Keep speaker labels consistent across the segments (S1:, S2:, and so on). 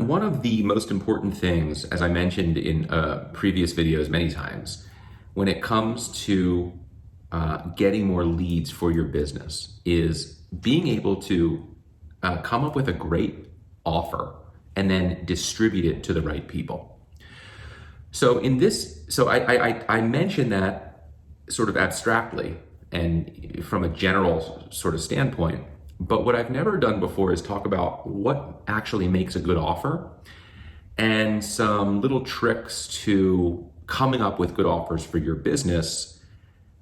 S1: one of the most important things, as I mentioned in previous videos many times, when it comes to getting more leads for your business is being able to come up with a great offer and then distribute it to the right people. So I mentioned that sort of abstractly and from a general sort of standpoint, but what I've never done before is talk about what actually makes a good offer and some little tricks to coming up with good offers for your business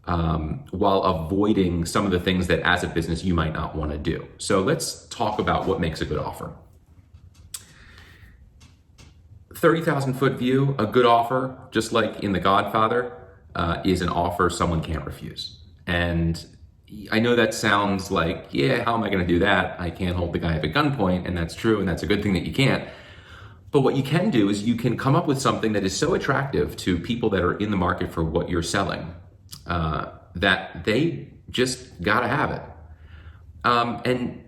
S1: while avoiding some of the things that as a business you might not want to do. So let's talk about what makes a good offer. 30,000 foot view, a good offer, just like in The Godfather, is an offer someone can't refuse. And I know that sounds like, yeah, how am I going to do that? I can't hold the guy at gunpoint, and that's true, and that's a good thing that you can't. But what you can do is you can come up with something that is so attractive to people that are in the market for what you're selling that they just gotta have it. And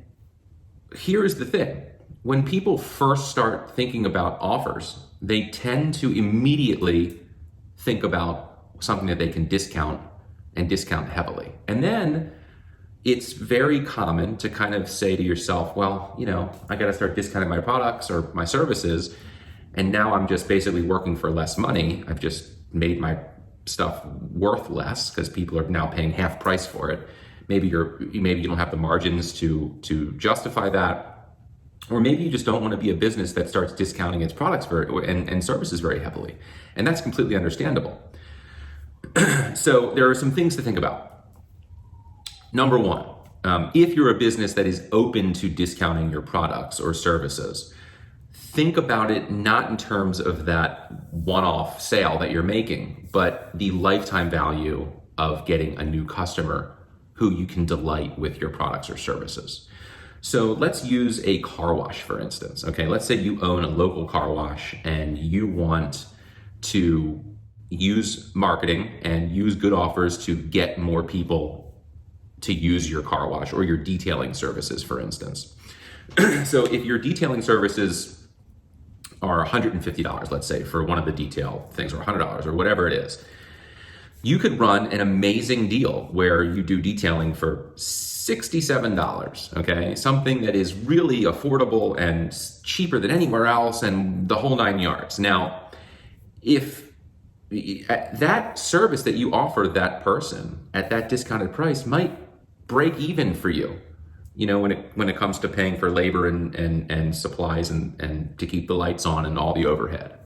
S1: here's the thing. When people first start thinking about offers, they tend to immediately think about something that they can discount and discount heavily. And then it's very common to kind of say to yourself, well, you know, I got to start discounting my products or my services. And now I'm just basically working for less money. I've just made my stuff worth less because people are now paying half price for it. Maybe you don't have the margins to justify that. Or maybe you just don't want to be a business that starts discounting its products and services very heavily. And that's completely understandable. So there are some things to think about. Number one, if you're a business that is open to discounting your products or services, think about it not in terms of that one-off sale that you're making, but the lifetime value of getting a new customer who you can delight with your products or services. So let's use a car wash, for instance. Okay, let's say you own a local car wash and you want to use marketing and use good offers to get more people to use your car wash or your detailing services, for instance. So if your detailing services are $150, let's say, for one of the detail things, or $100 or whatever it is, you could run an amazing deal where you do detailing for $67, okay? Something that is really affordable and cheaper than anywhere else and the whole 9 yards. Now, if that service that you offer that person at that discounted price might break even for you, you know, when it comes to paying for labor and supplies and to keep the lights on and all the overhead.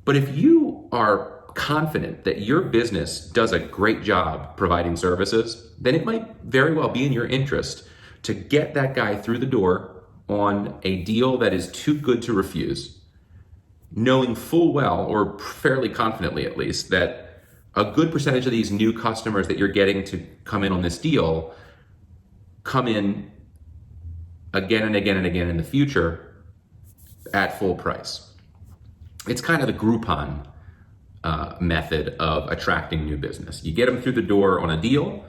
S1: But if you are confident that your business does a great job providing services, then it might very well be in your interest to get that guy through the door on a deal that is too good to refuse, knowing full well, or fairly confidently at least, that a good percentage of these new customers that you're getting to come in on this deal come in again and again and again in the future at full price. It's kind of the Groupon method of attracting new business. You get them through the door on a deal,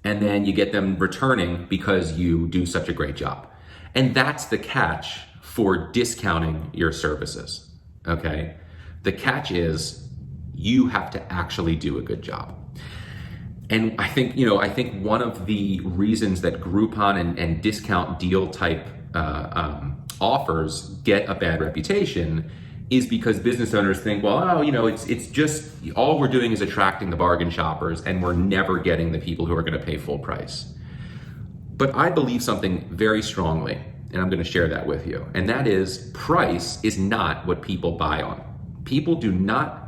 S1: and then you get them returning because you do such a great job. And that's the catch for discounting your services, okay? The catch is you have to actually do a good job. And I think one of the reasons that Groupon and discount deal type offers get a bad reputation is because business owners think, well, it's just all we're doing is attracting the bargain shoppers and we're never getting the people who are going to pay full price. But I believe something very strongly, and I'm going to share that with you, and that is price is not what people buy on. People do not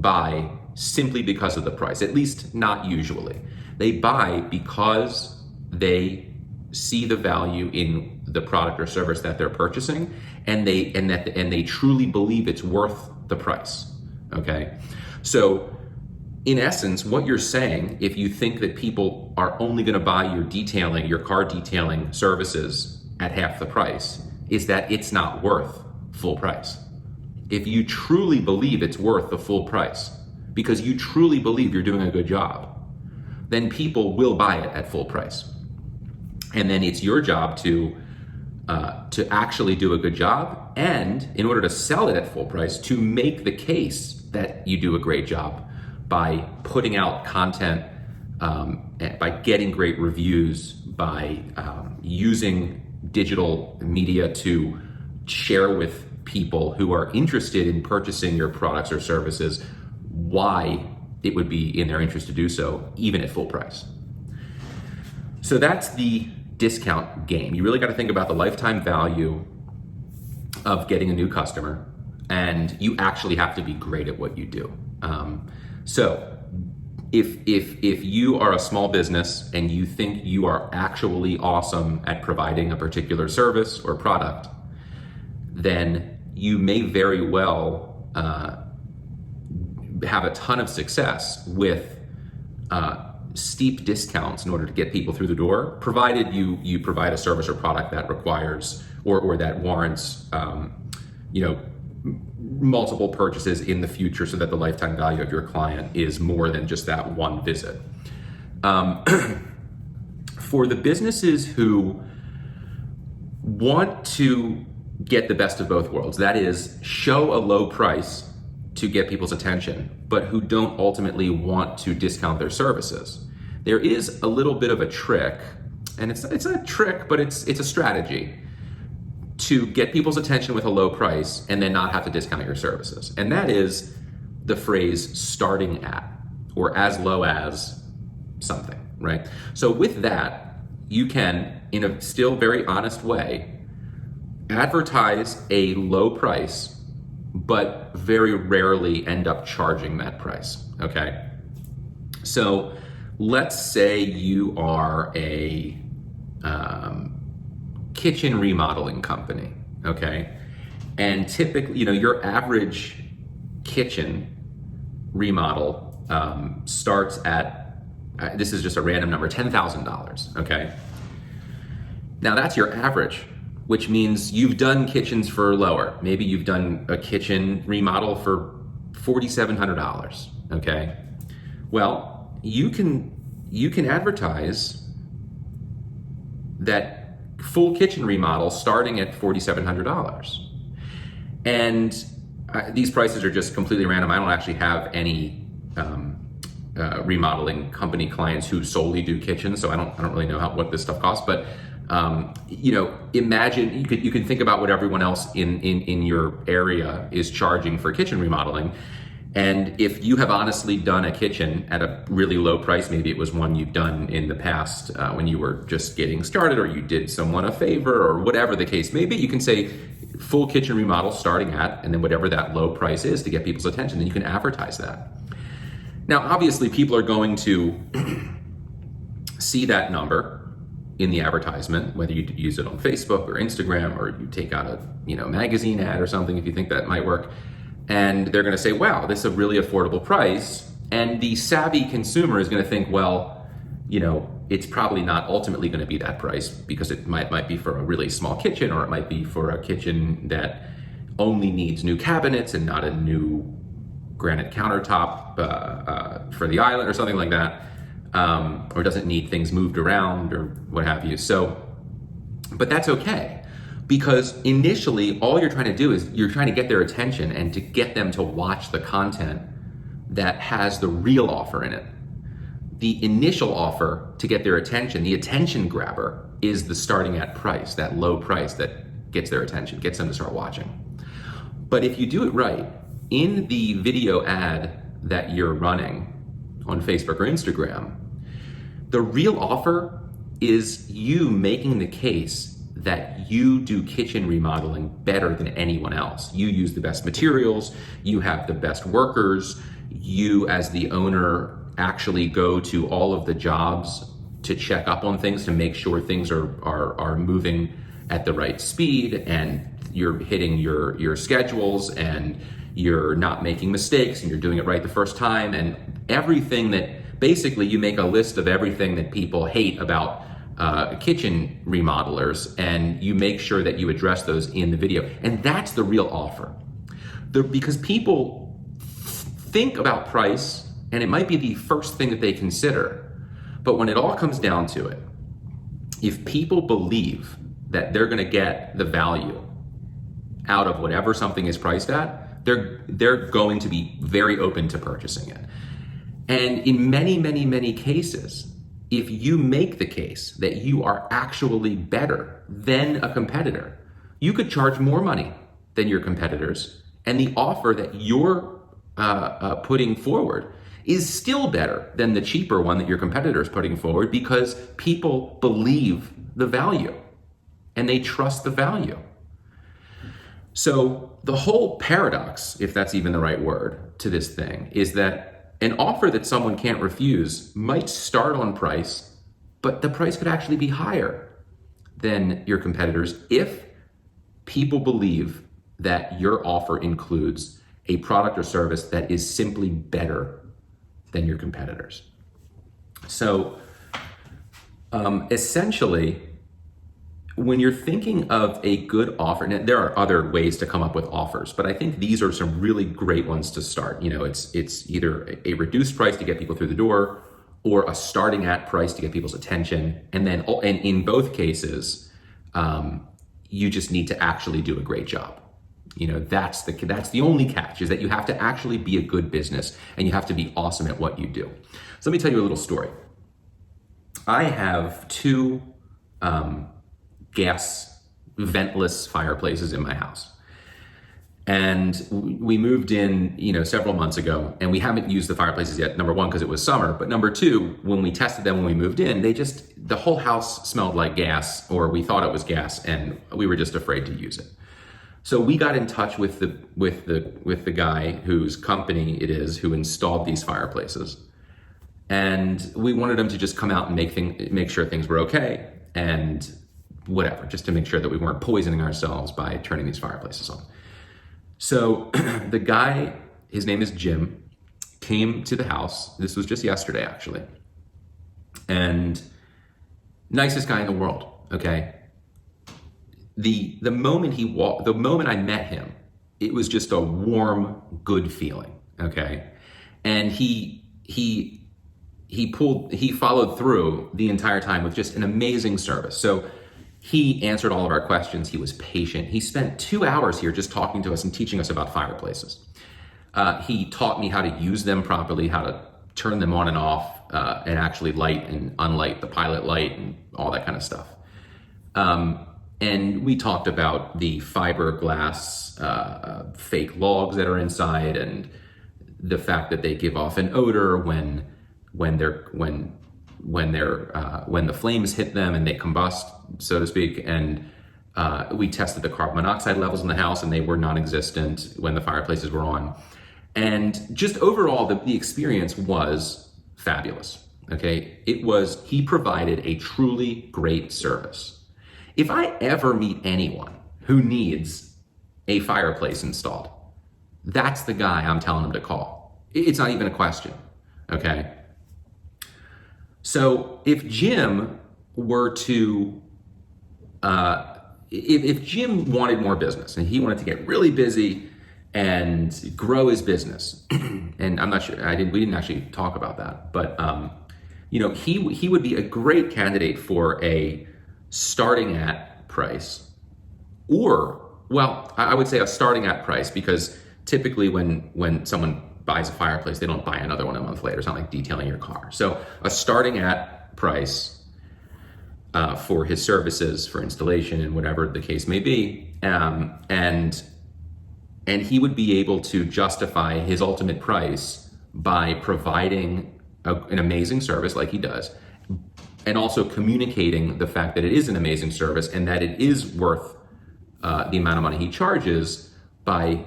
S1: buy simply because of the price, at least not usually. They buy because they see the value in the product or service that they're purchasing, and they truly believe it's worth the price. Okay, so in essence, what you're saying, if you think that people are only going to buy your car detailing services at half the price, is that it's not worth full price. If you truly believe it's worth the full price, because you truly believe you're doing a good job, then people will buy it at full price. And then it's your job to to actually do a good job, and in order to sell it at full price, to make the case that you do a great job by putting out content, by getting great reviews, by using digital media to share with people who are interested in purchasing your products or services why it would be in their interest to do so, even at full price. So that's the discount game. You really got to think about the lifetime value of getting a new customer, and you actually have to be great at what you do. So if you are a small business and you think you are actually awesome at providing a particular service or product, then you may very well have a ton of success with steep discounts in order to get people through the door, provided you provide a service or product that requires or that warrants multiple purchases in the future, so that the lifetime value of your client is more than just that one visit. For the businesses who want to get the best of both worlds, that is, show a low price to get people's attention, but who don't ultimately want to discount their services, there is a little bit of a trick, and it's not a trick, but it's a strategy to get people's attention with a low price and then not have to discount your services. And that is the phrase starting at, or as low as something, right? So with that, you can, in a still very honest way, advertise a low price, but very rarely end up charging that price, okay? So let's say you are a kitchen remodeling company, okay? And typically, your average kitchen remodel starts at, this is just a random number, $10,000, okay? Now that's your average, which means you've done kitchens for lower. Maybe you've done a kitchen remodel for $4,700, okay? Well, you can advertise that full kitchen remodel starting at $4,700. And these prices are just completely random. I don't actually have any remodeling company clients who solely do kitchens, so I don't really know what this stuff costs. But imagine you can think about what everyone else in your area is charging for kitchen remodeling. And if you have honestly done a kitchen at a really low price, maybe it was one you've done in the past when you were just getting started, or you did someone a favor, or whatever the case may be, you can say full kitchen remodel starting at, and then whatever that low price is to get people's attention, then you can advertise that. Now, obviously, people are going to see that number in the advertisement, whether you use it on Facebook or Instagram, or you take out a magazine ad or something if you think that might work. And they're going to say, wow, this is a really affordable price. And the savvy consumer is going to think, well, it's probably not ultimately going to be that price, because it might be for a really small kitchen, or it might be for a kitchen that only needs new cabinets and not a new granite countertop for the island or something like that, or doesn't need things moved around or what have you. So, but that's okay. Because initially, all you're trying to do is you're trying to get their attention and to get them to watch the content that has the real offer in it. The initial offer to get their attention, the attention grabber, is the starting at price, that low price that gets their attention, gets them to start watching. But if you do it right, in the video ad that you're running on Facebook or Instagram, the real offer is you making the case that you do kitchen remodeling better than anyone else. You use the best materials, you have the best workers, you as the owner actually go to all of the jobs to check up on things, to make sure things are moving at the right speed, and you're hitting your schedules, and you're not making mistakes, and you're doing it right the first time, and everything that, basically you make a list of everything that people hate about kitchen remodelers, and you make sure that you address those in the video. And that's the real offer. Because people think about price, and it might be the first thing that they consider. But when it all comes down to it, if people believe that they're going to get the value out of whatever something is priced at, they're going to be very open to purchasing it. And in many, many, many cases, if you make the case that you are actually better than a competitor, you could charge more money than your competitors, and the offer that you're putting forward is still better than the cheaper one that your competitor is putting forward, because people believe the value and they trust the value. So the whole paradox, if that's even the right word, to this thing is that an offer that someone can't refuse might start on price, but the price could actually be higher than your competitors if people believe that your offer includes a product or service that is simply better than your competitors. So essentially, when you're thinking of a good offer, and there are other ways to come up with offers, but I think these are some really great ones to start. It's either a reduced price to get people through the door, or a starting at price to get people's attention. And in both cases, you just need to actually do a great job. That's the only catch, is that you have to actually be a good business and you have to be awesome at what you do. So let me tell you a little story. I have two gas ventless fireplaces in my house. And we moved in, several months ago, and we haven't used the fireplaces yet. Number one, because it was summer, but number two, when we tested them when we moved in, the whole house smelled like gas, or we thought it was gas, and we were just afraid to use it. So we got in touch with the guy whose company it is who installed these fireplaces, and we wanted him to just come out and make sure things were okay, and whatever, just to make sure that we weren't poisoning ourselves by turning these fireplaces on. So the guy, his name is Jim, came to the house. This was just yesterday, actually. And nicest guy in the world, okay? The moment I met him, it was just a warm, good feeling, okay? And he followed through the entire time with just an amazing service. So he answered all of our questions. He was patient. He spent 2 hours here just talking to us and teaching us about fireplaces. He taught me how to use them properly, how to turn them on and off, and actually light and unlight the pilot light and all that kind of stuff. And we talked about the fiberglass fake logs that are inside, and the fact that they give off an odor when the flames hit them and they combust, so to speak. And we tested the carbon monoxide levels in the house, and they were non-existent when the fireplaces were on. And just overall, the experience was fabulous. Okay, he provided a truly great service. If I ever meet anyone who needs a fireplace installed, that's the guy I'm telling them to call. It's not even a question. Okay. So if Jim were to, if Jim wanted more business and he wanted to get really busy and grow his business, and I'm not sure, we didn't actually talk about that, but he would be a great candidate for a starting at price, or, well, I would say a starting at price, because typically when someone buys a fireplace, they don't buy another one a month later. It's not like detailing your car. So a starting at price for his services, for installation and whatever the case may be. And he would be able to justify his ultimate price by providing an amazing service like he does, and also communicating the fact that it is an amazing service and that it is worth the amount of money he charges by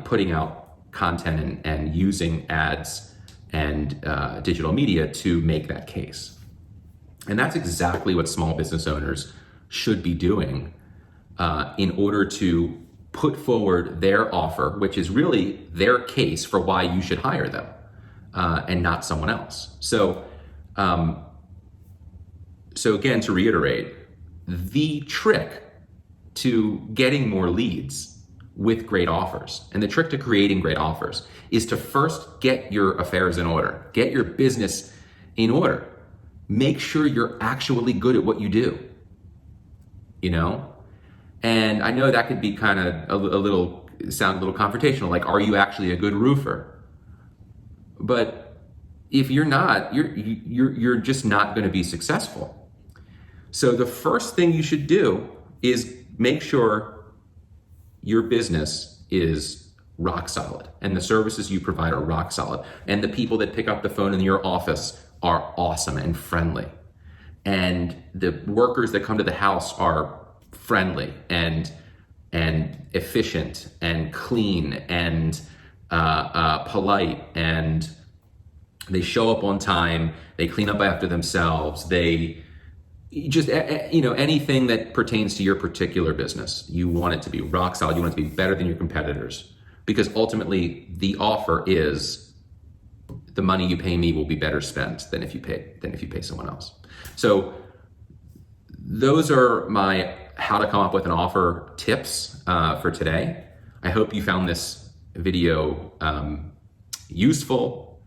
S1: putting out content and using ads and digital media to make that case. And that's exactly what small business owners should be doing in order to put forward their offer, which is really their case for why you should hire them, and not someone else. So again, to reiterate, the trick to getting more leads with great offers, and the trick to creating great offers, is to first get your affairs in order, get your business in order. Make sure you're actually good at what you do. you know? And I know that could be kind of sound a little confrontational, like, are you actually a good roofer? But if you're not, you're just not going to be successful. So the first thing you should do is make sure your business is rock solid and the services you provide are rock solid and the people that pick up the phone in your office are awesome and friendly and the workers that come to the house are friendly and efficient and clean and polite, and they show up on time, they clean up after themselves, they just, anything that pertains to your particular business. You want it to be rock solid, you want it to be better than your competitors, because ultimately the offer is the money you pay me will be better spent than if you pay someone else. So those are my how to come up with an offer tips for today. I hope you found this video useful,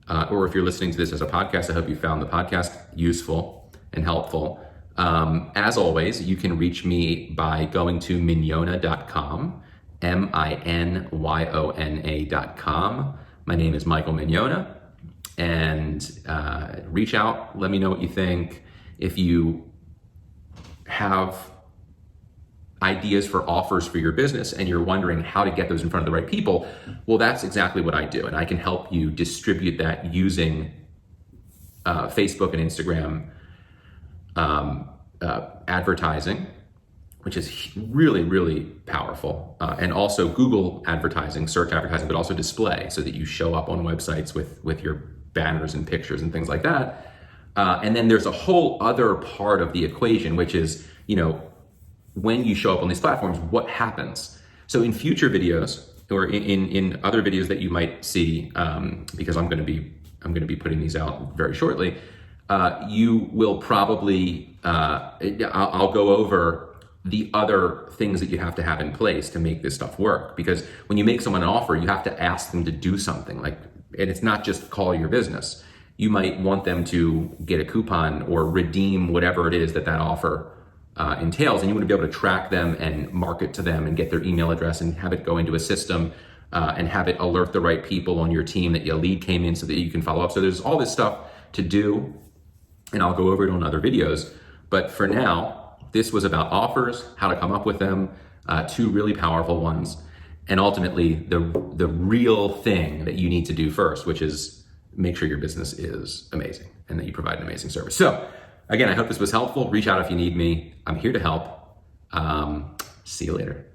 S1: or if you're listening to this as a podcast, I hope you found the podcast useful and helpful. As always, you can reach me by going to mignona.com, minyona.com. My name is Michael Mignona, and reach out, let me know what you think. If you have ideas for offers for your business and you're wondering how to get those in front of the right people, well, that's exactly what I do. And I can help you distribute that using Facebook and Instagram advertising, which is really, really powerful. And also Google advertising, search advertising, but also display so that you show up on websites with your banners and pictures and things like that. And then there's a whole other part of the equation, which is, when you show up on these platforms, what happens? So in future videos, or in other videos that you might see, because I'm going to be putting these out very shortly, you will probably, I'll go over the other things that you have to have in place to make this stuff work. Because when you make someone an offer, you have to ask them to do something, and it's not just call your business. You might want them to get a coupon or redeem whatever it is that offer entails, and you want to be able to track them and market to them and get their email address and have it go into a system and have it alert the right people on your team that your lead came in so that you can follow up. So there's all this stuff to do, and I'll go over it on other videos. But for now, this was about offers, how to come up with them, two really powerful ones, and ultimately the real thing that you need to do first, which is make sure your business is amazing and that you provide an amazing service. So again, I hope this was helpful. Reach out if you need me. I'm here to help. See you later.